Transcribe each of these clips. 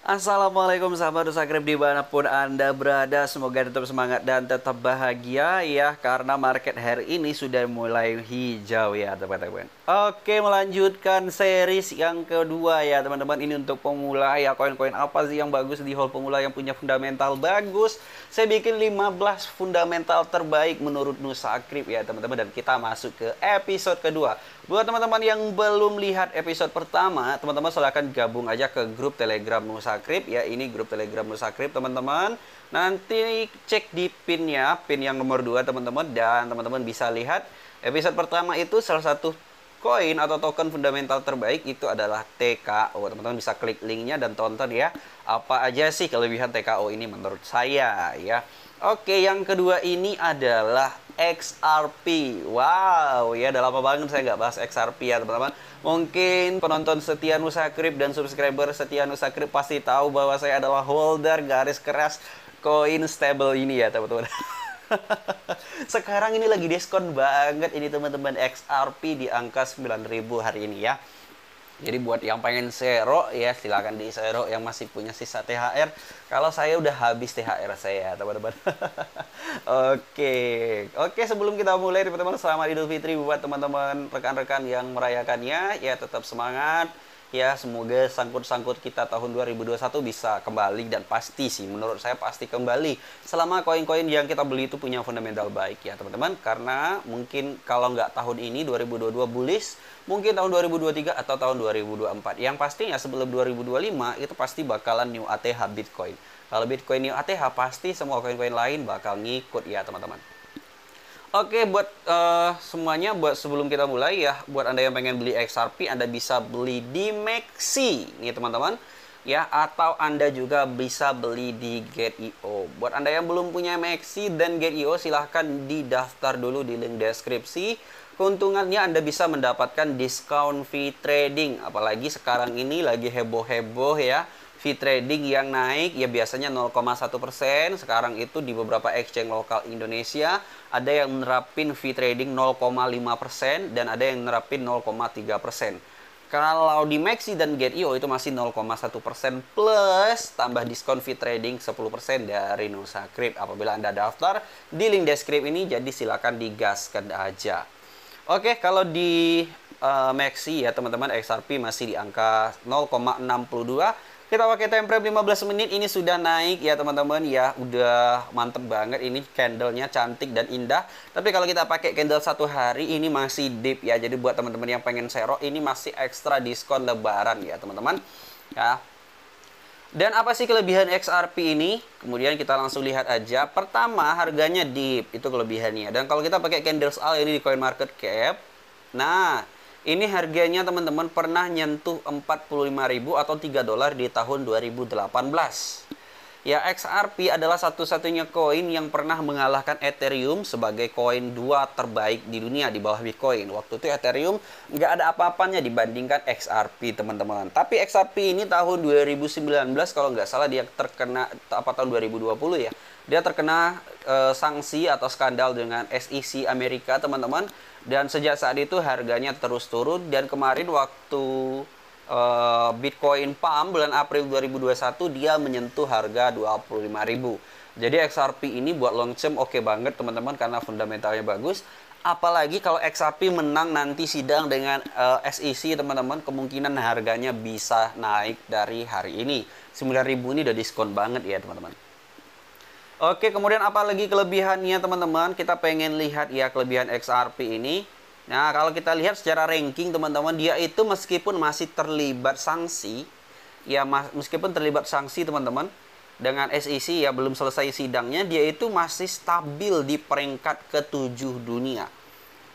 Assalamualaikum sahabat Nusakrip dimanapun Anda berada. Semoga tetap semangat dan tetap bahagia ya. Karena market hari ini sudah mulai hijau ya teman-teman. Oke, melanjutkan series yang kedua ya teman-teman. Ini untuk pemula ya. Koin-koin apa sih yang bagus di hall pemula yang punya fundamental bagus? Saya bikin 15 fundamental terbaik menurut Nusakrip ya teman-teman. Dan kita masuk ke episode kedua. Buat teman-teman yang belum lihat episode pertama, teman-teman silahkan gabung aja ke grup Telegram Nusakrip ya. Ini grup Telegram Nusakrip teman-teman. Nanti cek di pinnya, pin yang nomor 2 teman-teman. Dan teman-teman bisa lihat episode pertama itu salah satu koin atau token fundamental terbaik itu adalah TKO. Teman-teman bisa klik linknya dan tonton ya. Apa aja sih kelebihan TKO ini menurut saya ya. Oke, yang kedua ini adalah XRP. Wow, ya udah lama banget saya nggak bahas XRP ya teman-teman. Mungkin penonton setia Nusakrip dan subscriber setia Nusakrip pasti tahu bahwa saya adalah holder garis keras koin stable ini ya teman-teman. Sekarang ini lagi diskon banget ini teman-teman, XRP di angka 9.000 hari ini ya. Jadi buat yang pengen zero ya silakan di zero, yang masih punya sisa THR. Kalau saya udah habis THR saya teman-teman. Oke, sebelum kita mulai teman-teman, selamat Idul Fitri buat teman-teman rekan-rekan yang merayakannya ya. Tetap semangat ya, semoga sangkut-sangkut kita tahun 2021 bisa kembali, dan pasti sih menurut saya pasti kembali selama koin-koin yang kita beli itu punya fundamental baik ya teman-teman. Karena mungkin kalau nggak tahun ini 2022 bullish, mungkin tahun 2023 atau tahun 2024. Yang pastinya sebelum 2025 itu pasti bakalan new ATH Bitcoin. Kalau Bitcoin new ATH pasti semua koin-koin lain bakal ngikut ya teman-teman. Oke, buat semuanya, buat sebelum kita mulai ya, buat Anda yang pengen beli XRP, Anda bisa beli di Maxi nih teman-teman ya, atau Anda juga bisa beli di Get.io. Buat Anda yang belum punya Maxi dan Get.io, silahkan didaftar dulu di link deskripsi. Keuntungannya Anda bisa mendapatkan diskon fee trading, apalagi sekarang ini lagi heboh-heboh ya. Fee trading yang naik ya, biasanya 0,1%. Sekarang itu di beberapa exchange lokal Indonesia ada yang menerapin fee trading 0,5% dan ada yang menerapin 0,3%. Kalau di Maxi dan Get.io itu masih 0,1% plus tambah diskon fee trading 10% dari Nusakrip apabila Anda daftar di link deskripsi ini. Jadi silakan digaskan aja. Oke, kalau di Maxi ya teman-teman, XRP masih di angka 0,62. Kita pakai time frame 15 menit, ini sudah naik ya teman-teman ya. Udah mantep banget, ini candlenya cantik dan indah. Tapi kalau kita pakai candle satu hari ini masih deep ya. Jadi buat teman-teman yang pengen zero, ini masih ekstra diskon lebaran ya teman-teman ya. Dan apa sih kelebihan XRP ini? Kemudian kita langsung lihat aja. Pertama, harganya deep, itu kelebihannya. Dan kalau kita pakai candles all ini di CoinMarketCap, nah ini harganya teman-teman pernah nyentuh 45.000 atau 3 dolar di tahun 2018. Ya, XRP adalah satu-satunya koin yang pernah mengalahkan Ethereum sebagai koin 2 terbaik di dunia di bawah Bitcoin. Waktu itu Ethereum nggak ada apa-apanya dibandingkan XRP teman-teman. Tapi XRP ini tahun 2019 kalau nggak salah dia terkena, apa tahun 2020 ya, dia terkena sanksi atau skandal dengan SEC Amerika teman-teman. Dan sejak saat itu harganya terus turun, dan kemarin waktu Bitcoin pump bulan April 2021 dia menyentuh harga 25.000. Jadi XRP ini buat long term oke banget teman-teman karena fundamentalnya bagus. Apalagi kalau XRP menang nanti sidang dengan SEC teman-teman, kemungkinan harganya bisa naik dari hari ini. 9.000 ini udah diskon banget ya teman-teman. Oke, kemudian apa lagi kelebihannya teman-teman? Kita pengen lihat ya kelebihan XRP ini. Nah, kalau kita lihat secara ranking teman-teman, dia itu meskipun masih terlibat sanksi, ya meskipun terlibat sanksi teman-teman, dengan SEC ya belum selesai sidangnya, dia itu masih stabil di peringkat ke-7 dunia.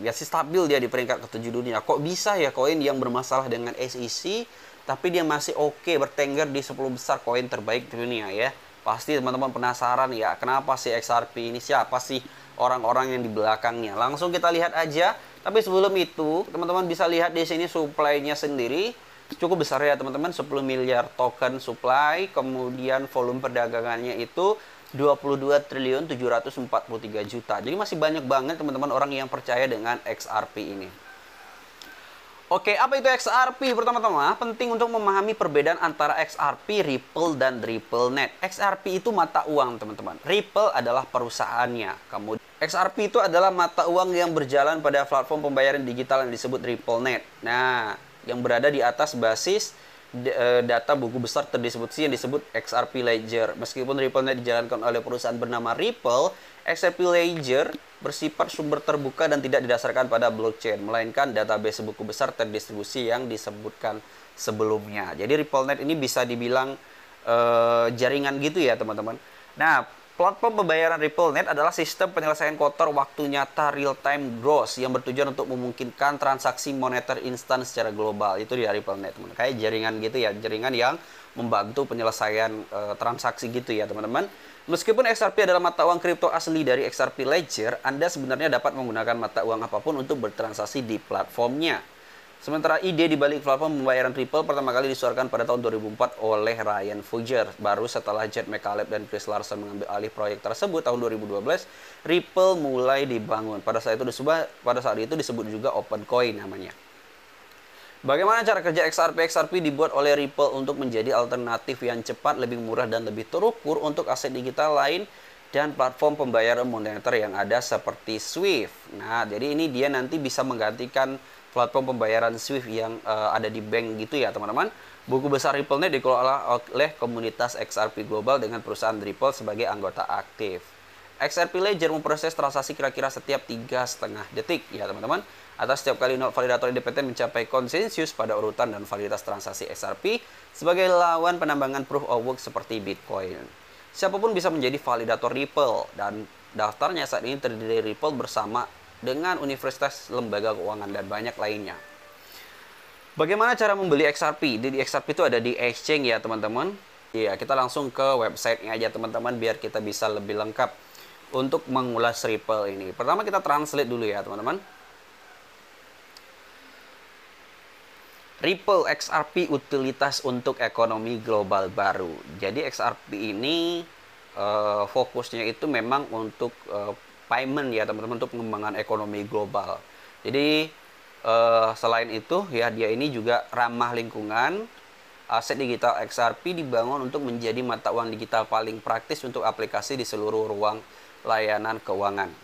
Masih stabil dia di peringkat ke-7 dunia. Kok bisa ya koin yang bermasalah dengan SEC, tapi dia masih oke bertengger di 10 besar koin terbaik di dunia ya. Pasti teman-teman penasaran ya, kenapa sih XRP ini, siapa sih orang-orang yang di belakangnya? Langsung kita lihat aja. Tapi sebelum itu, teman-teman bisa lihat di sini supply-nya sendiri cukup besar ya teman-teman, 10 miliar token supply. Kemudian volume perdagangannya itu 22 triliun 743 juta. Jadi masih banyak banget teman-teman orang yang percaya dengan XRP ini. Oke, apa itu XRP? Pertama-tama, penting untuk memahami perbedaan antara XRP, Ripple, dan RippleNet. XRP itu mata uang, teman-teman. Ripple adalah perusahaannya. Kemudian, XRP itu adalah mata uang yang berjalan pada platform pembayaran digital yang disebut RippleNet. Nah, yang berada di atas basis data buku besar terdistribusi yang disebut XRP Ledger. Meskipun RippleNet dijalankan oleh perusahaan bernama Ripple, XRP Ledger bersifat sumber terbuka dan tidak didasarkan pada blockchain, melainkan database buku besar terdistribusi yang disebutkan sebelumnya. Jadi RippleNet ini bisa dibilang jaringan gitu ya, teman-teman. Nah, platform pembayaran RippleNet adalah sistem penyelesaian kotor waktu nyata real-time gross yang bertujuan untuk memungkinkan transaksi moneter instan secara global. Itu dia RippleNet, teman-teman. Kayak jaringan gitu ya, jaringan yang membantu penyelesaian transaksi gitu ya, teman-teman. Meskipun XRP adalah mata uang kripto asli dari XRP Ledger, Anda sebenarnya dapat menggunakan mata uang apapun untuk bertransaksi di platformnya. Sementara ide di balik platform pembayaran Ripple pertama kali disuarakan pada tahun 2004 oleh Ryan Fugger. Baru setelah Jed McCaleb dan Chris Larsen mengambil alih proyek tersebut tahun 2012, Ripple mulai dibangun. Pada saat itu disebut juga OpenCoin namanya. Bagaimana cara kerja XRP? XRP dibuat oleh Ripple untuk menjadi alternatif yang cepat, lebih murah, dan lebih terukur untuk aset digital lain dan platform pembayaran moneter yang ada seperti SWIFT. Nah, jadi ini dia nanti bisa menggantikan platform pembayaran SWIFT yang ada di bank gitu ya, teman-teman. Buku besar RippleNet dikelola oleh komunitas XRP Global dengan perusahaan Ripple sebagai anggota aktif. XRP Ledger memproses transaksi kira-kira setiap 3,5 detik ya, teman-teman. Atas setiap kali node validator independen mencapai konsensus pada urutan dan validitas transaksi XRP sebagai lawan penambangan proof of work seperti Bitcoin. Siapapun bisa menjadi validator Ripple dan daftarnya saat ini terdiri dari Ripple bersama dengan universitas, lembaga keuangan, dan banyak lainnya. Bagaimana cara membeli XRP? Di XRP itu ada di exchange ya, teman-teman. Iya, kita langsung ke website-nya aja, teman-teman, biar kita bisa lebih lengkap untuk mengulas Ripple ini. Pertama kita translate dulu ya, teman-teman. Ripple XRP utilitas untuk ekonomi global baru. Jadi XRP ini fokusnya itu memang untuk payment ya, teman-teman, untuk pengembangan ekonomi global. Jadi selain itu ya, dia ini juga ramah lingkungan. Aset digital XRP dibangun untuk menjadi mata uang digital paling praktis untuk aplikasi di seluruh ruang layanan keuangan.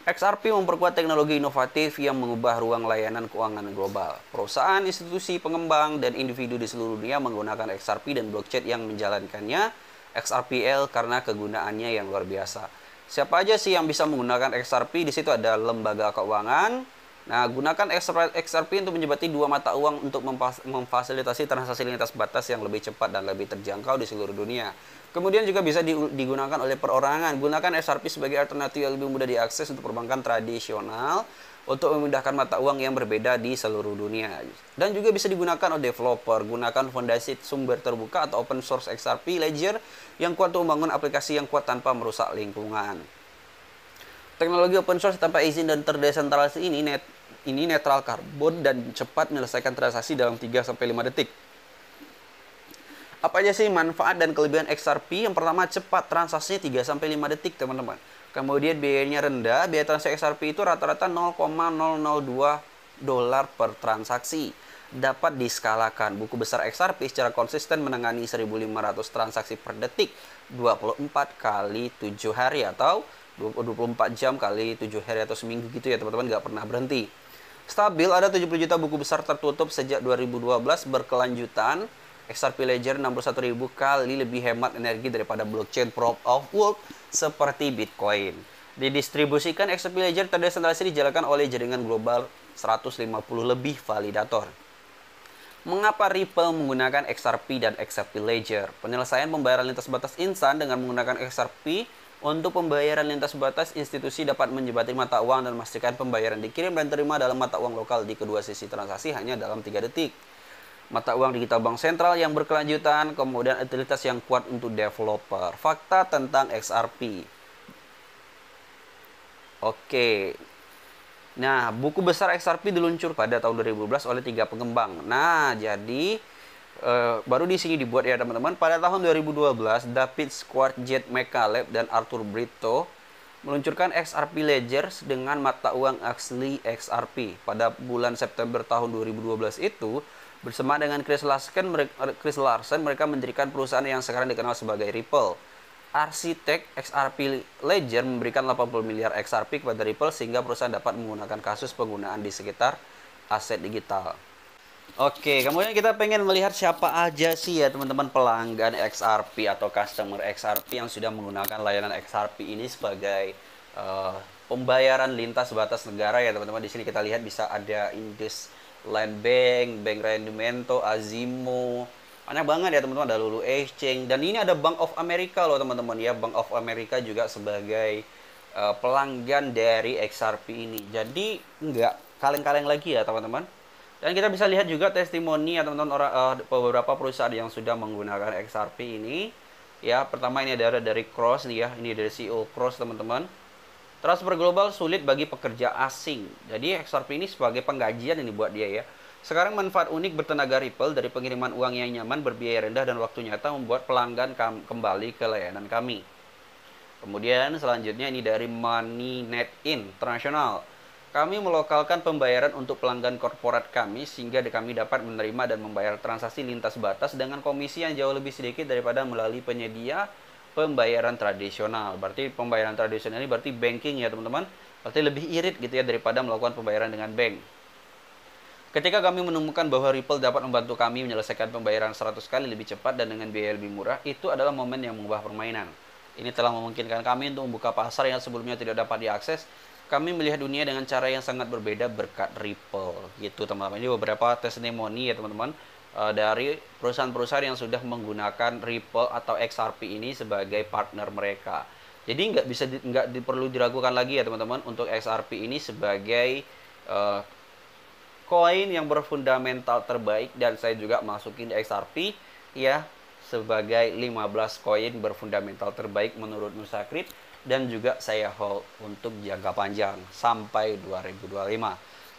XRP memperkuat teknologi inovatif yang mengubah ruang layanan keuangan global. Perusahaan, institusi, pengembang, dan individu di seluruh dunia menggunakan XRP dan blockchain yang menjalankannya, XRPL, karena kegunaannya yang luar biasa. Siapa aja sih yang bisa menggunakan XRP? Di situ ada lembaga keuangan. Nah, gunakan XRP untuk menyebabkan dua mata uang untuk memfasilitasi transaksi lintas batas yang lebih cepat dan lebih terjangkau di seluruh dunia. Kemudian juga bisa digunakan oleh perorangan. Gunakan XRP sebagai alternatif yang lebih mudah diakses untuk perbankan tradisional untuk memudahkan mata uang yang berbeda di seluruh dunia. Dan juga bisa digunakan oleh developer. Gunakan fondasi sumber terbuka atau open source XRP Ledger yang kuat untuk membangun aplikasi yang kuat tanpa merusak lingkungan. Teknologi open source tanpa izin dan terdesentralisasi ini netral karbon dan cepat menyelesaikan transaksi dalam 3-5 detik. Apa aja sih manfaat dan kelebihan XRP? Yang pertama, cepat, transaksinya 3-5 detik, teman-teman. Kemudian biayanya rendah, biaya transaksi XRP itu rata-rata 0,002 dolar per transaksi. Dapat diskalakan. Buku besar XRP secara konsisten menangani 1.500 transaksi per detik, 24 kali 7 hari atau 24 jam kali 7 hari atau seminggu gitu ya, teman-teman, nggak pernah berhenti. Stabil, ada 70 juta buku besar tertutup sejak 2012 berkelanjutan. XRP Ledger 61.000 kali lebih hemat energi daripada blockchain proof of work seperti Bitcoin. Didistribusikan, XRP Ledger terdesentralisasi dijalankan oleh jaringan global 150 lebih validator. Mengapa Ripple menggunakan XRP dan XRP Ledger? Penyelesaian pembayaran lintas batas instan dengan menggunakan XRP. Untuk pembayaran lintas batas, institusi dapat menjembatani mata uang dan memastikan pembayaran dikirim dan terima dalam mata uang lokal di kedua sisi transaksi hanya dalam 3 detik. Mata uang digital bank sentral yang berkelanjutan, kemudian utilitas yang kuat untuk developer. Fakta tentang XRP. Oke. Nah, buku besar XRP diluncur pada tahun 2012 oleh 3 pengembang. Nah, jadi baru di sini dibuat ya, teman-teman. Pada tahun 2012, David Schwartz, Jed McCaleb, dan Arthur Britto meluncurkan XRP Ledger dengan mata uang asli XRP. Pada bulan September tahun 2012 itu, bersama dengan Chris Larsen mereka mendirikan perusahaan yang sekarang dikenal sebagai Ripple. Arsitek XRP Ledger memberikan 80 miliar XRP kepada Ripple sehingga perusahaan dapat menggunakan kasus penggunaan di sekitar aset digital. Oke, kemudian kita pengen melihat siapa aja sih ya teman-teman pelanggan XRP atau customer XRP yang sudah menggunakan layanan XRP ini sebagai pembayaran lintas batas negara ya teman-teman. Di sini kita lihat bisa ada IndusLand Bank, Bank Rendimento, Azimo, banyak banget ya teman-teman, ada Lulu Exchange, dan ini ada Bank of America loh teman-teman ya. Bank of America juga sebagai pelanggan dari XRP ini. Jadi nggak kaleng-kaleng lagi ya teman-teman. Dan kita bisa lihat juga testimoni ya teman-teman beberapa perusahaan yang sudah menggunakan XRP ini. Ya, pertama ini ada dari Cross nih ya. Ini dari CEO Cross teman-teman. Transfer global sulit bagi pekerja asing. Jadi XRP ini sebagai penggajian ini buat dia ya. Sekarang manfaat unik bertenaga Ripple dari pengiriman uang yang nyaman, berbiaya rendah dan waktu nyata membuat pelanggan kembali ke layanan kami. Kemudian selanjutnya ini dari MoneyNet International. Kami melokalkan pembayaran untuk pelanggan korporat kami sehingga kami dapat menerima dan membayar transaksi lintas batas dengan komisi yang jauh lebih sedikit daripada melalui penyedia pembayaran tradisional. Berarti pembayaran tradisional ini berarti banking ya teman-teman. Berarti lebih irit gitu ya daripada melakukan pembayaran dengan bank. Ketika kami menemukan bahwa Ripple dapat membantu kami menyelesaikan pembayaran 100 kali lebih cepat dan dengan biaya lebih murah, itu adalah momen yang mengubah permainan. Ini telah memungkinkan kami untuk membuka pasar yang sebelumnya tidak dapat diakses. Kami melihat dunia dengan cara yang sangat berbeda berkat Ripple. Gitu teman-teman. Ini beberapa testimoni ya teman-teman dari perusahaan-perusahaan yang sudah menggunakan Ripple atau XRP ini sebagai partner mereka. Jadi nggak perlu diragukan lagi ya teman-teman untuk XRP ini sebagai koin yang berfundamental terbaik, dan saya juga masukin XRP ya sebagai 15 koin berfundamental terbaik menurut Nusa Crypto, dan juga saya hold untuk jangka panjang sampai 2025.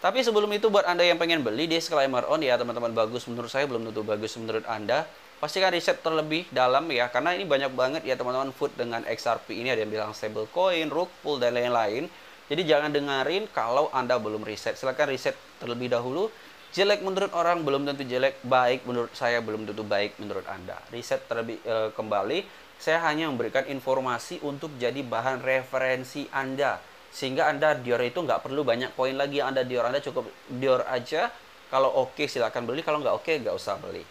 Tapi sebelum itu buat Anda yang pengen beli, disclaimer on ya teman-teman, bagus menurut saya belum tentu bagus menurut Anda. Pastikan riset terlebih dalam ya, karena ini banyak banget ya teman-teman food dengan XRP ini, ada yang bilang stable coin, rug pull dan lain-lain. Jadi jangan dengerin kalau Anda belum riset. Silakan riset terlebih dahulu. Jelek menurut orang belum tentu jelek, baik menurut saya belum tentu baik menurut Anda. Riset terlebih kembali. Saya hanya memberikan informasi untuk jadi bahan referensi Anda. Sehingga Anda Dior itu nggak perlu banyak poin lagi yang Anda Dior. Anda cukup Dior aja. Kalau oke silakan beli, kalau nggak oke nggak usah beli.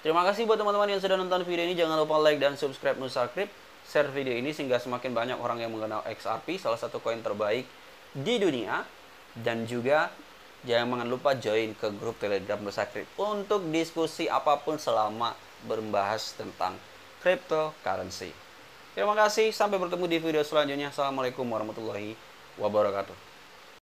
Terima kasih buat teman-teman yang sudah nonton video ini. Jangan lupa like dan subscribe Nusa Crypto. Share video ini sehingga semakin banyak orang yang mengenal XRP, salah satu koin terbaik di dunia. Dan juga jangan lupa join ke grup Telegram Nusa Crypto untuk diskusi apapun selama membahas tentang cryptocurrency. Terima kasih, sampai bertemu di video selanjutnya. Assalamualaikum warahmatullahi wabarakatuh.